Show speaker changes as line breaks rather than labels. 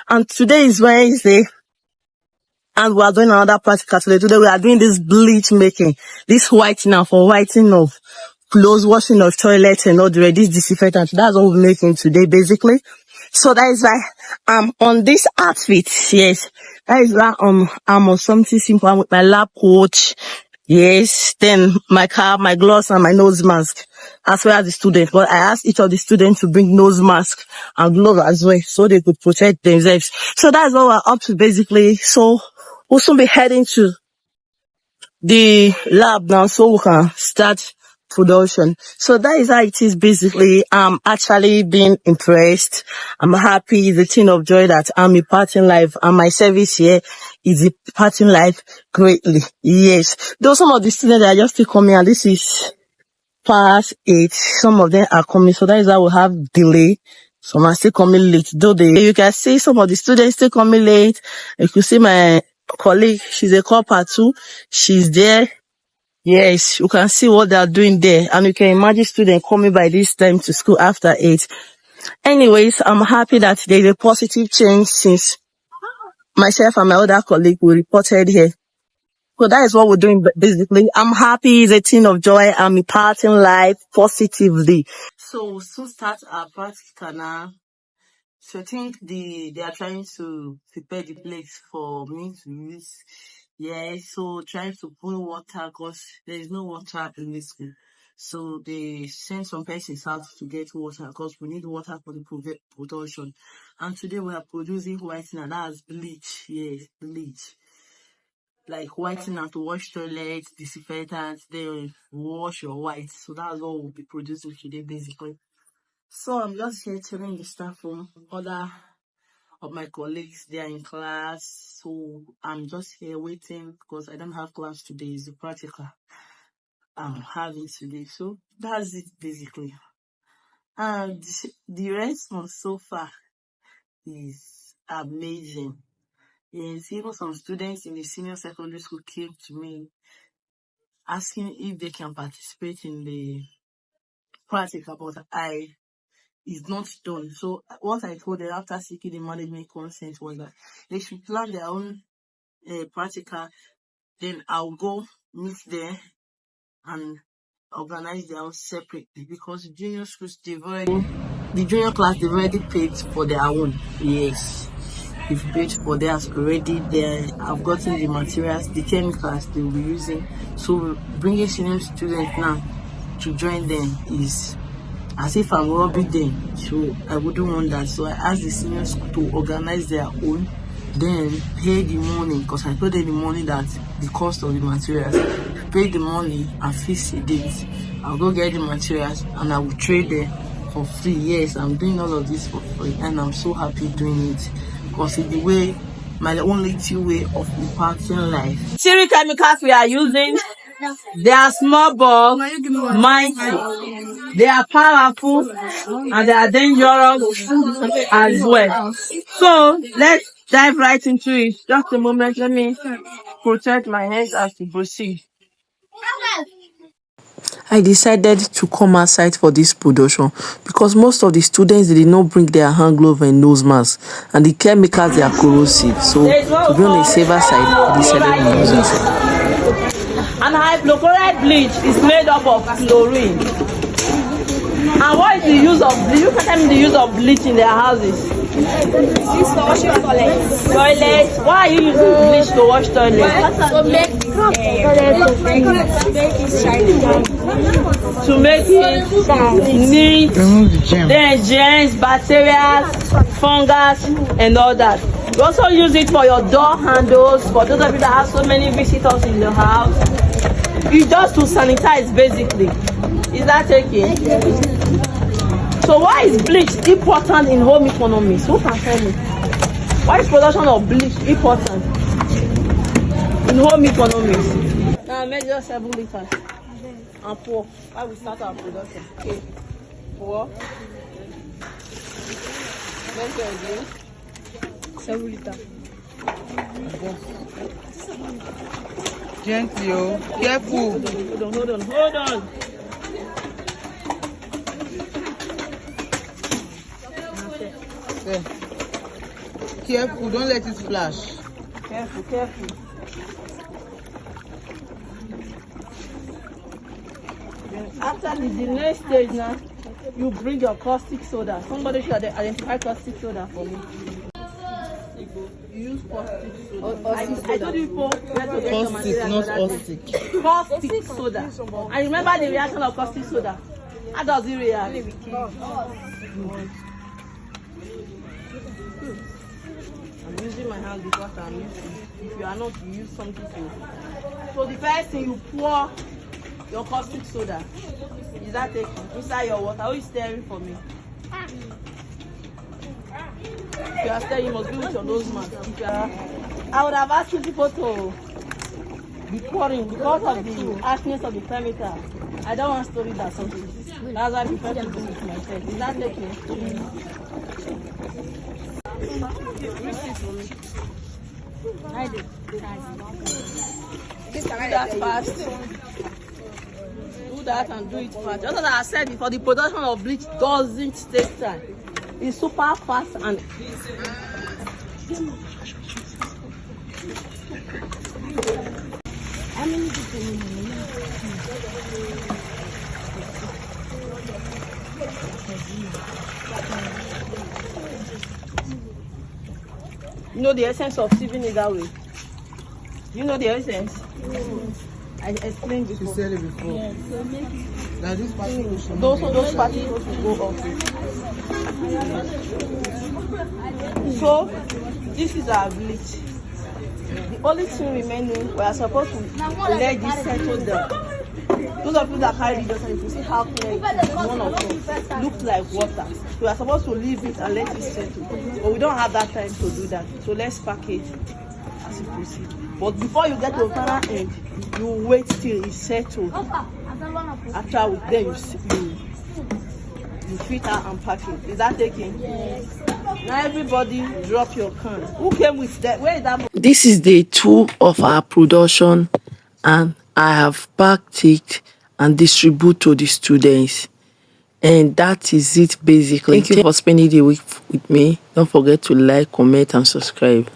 And today is Wednesday, and we are doing another practical today. Today we are doing this bleach making, this whitening for whitening of clothes, washing of toilets and all the rest, this disinfectant. That's what we're making today, basically. So that is why I'm on this outfit. Yes, that is why I'm on something simple. I'm with my lab coat. Yes, then my cap, my gloves, and my nose mask, as well as the students. But I asked each of the students to bring nose mask and gloves as well, so they could protect themselves. So that's what we're up to, basically. So we'll soon be heading to the lab now, so we can start production. So that is how it is, basically. I'm actually being impressed. I'm happy. It's a thing of joy that I'm imparting life, and my service here is imparting life greatly. Yes. Though some of the students are just still coming, and this is past 8. Some of them are coming, so that is why we have delay. Some are still coming late. You can see some of the students still coming late. You can see my colleague, she's a copper too. She's there. Yes, you can see what they are doing there, and you can imagine students coming by this time to school after 8. Anyways, I'm happy that there's a positive change since myself and my other colleague we reported here. So that is what we're doing, basically. I'm happy. It's a thing of joy. I'm imparting life positively. So we'll soon start our practical now. So I think they are trying to prepare the place for me to use. Yeah, so trying to pour water because there is no water in this school. So they send some persons out to get water because we need water for the production. And today we are producing whitening, and that's bleach. Yes, bleach. Like whitening to wash toilets, disinfectants, then wash your white. So that's what we'll be producing today, basically. So I'm just here telling the staff room, other of my colleagues, they are in class. So I'm just here waiting because I don't have class today. It's the practical I'm having today. So that's it, basically. And the response so far is amazing. Yes, even some students in the senior secondary school came to me asking if they can participate in the practical, but it's not done. So what I told them after seeking the management consent was that they should plan their own practical. Then I'll go meet them and organize their own separately, because the junior schools, the junior class, they've already paid for their own. Yes, they've paid for theirs already. I've gotten the materials, the chemicals they will be using. So bringing senior students now to join them is as if I'm robbing them. So I wouldn't want that. So I asked the senior school to organize their own, then pay the money, because I told them the money that the cost of the materials. Pay the money and fix a date. I'll go get the materials and I will trade them for free. Yes, I'm doing all of this for free, and I'm so happy doing it because it's the way, my own little way of impacting life. Three chemicals we are using. They are small but mighty. They are powerful and they are dangerous as well. So let's dive right into it. Just a moment, let me protect my hands as we proceed.
I decided to come outside for this production because most of the students did not bring their hand glove and nose mask, and the chemicals they are corrosive. So to be on the safer side, I decided to use outside.
And hypochlorite bleach is made up of chlorine. And what is the use of bleach? You can tell me the use of bleach in their houses.
This for washing toilets.
Toilets. Why are you using bleach to wash toilets?
To make it shiny.
To make it neat. Then germs, bacteria, fungus, and all that. You also use it for your door handles. For those of you that have so many visitors in the house, it's just to sanitize, basically. Is that okay? So why is bleach important in home economics? Who can tell me? Why is production of bleach important in home economics? Now measure 7 liters and pour. Why we start our production? Okay. Pour. Measure again. 7 liters.
Gently, oh. Careful.
Hold on.
Okay. Careful, don't let it splash.
Careful, careful. Then after the next stage now, you bring your caustic soda. Somebody should identify caustic soda for me.
Use caustic soda.
I told you before where to get your
Caustic,
material.
not caustic.
Caustic soda. And remember the reaction of caustic soda. How does it react? I'm using my hand because I'm using. If you are not, you use something to. So the first thing, you pour your caustic soda. Is that taking inside your water? Who is stirring for me? If you are stirring, you must be with your nose mask. If you are, I would have asked you people to be pouring because of the harshness of the chemical. I don't want story that something. That's why I prefer to do it myself. Is that taking? Do that fast. Do that and do it fast. Just as I said before, the production of bleach doesn't take time. It's super fast and you know the essence of sieving it that way. You know the essence? I explained
She
before.
said it before. Yes. Now this particles should
Those particles will go off. So this is our bleach. The only thing remaining, we are supposed to let this settle down. Those of you that carry this, you can see how clear it is. One of them looks like water. We are supposed to leave it and let it settle. But we don't have that time to do that. So let's package as you proceed. But before you get to the final end, you wait till it's settled. After then you filter and pack it. Is that taking? Yes. Now everybody drop your can. Who came with that? Where is that?
This is day 2 of our production, and I have packed it and distribute to the students. And that is it basically. Thank you for spending the week with me. Don't forget to like, comment and subscribe.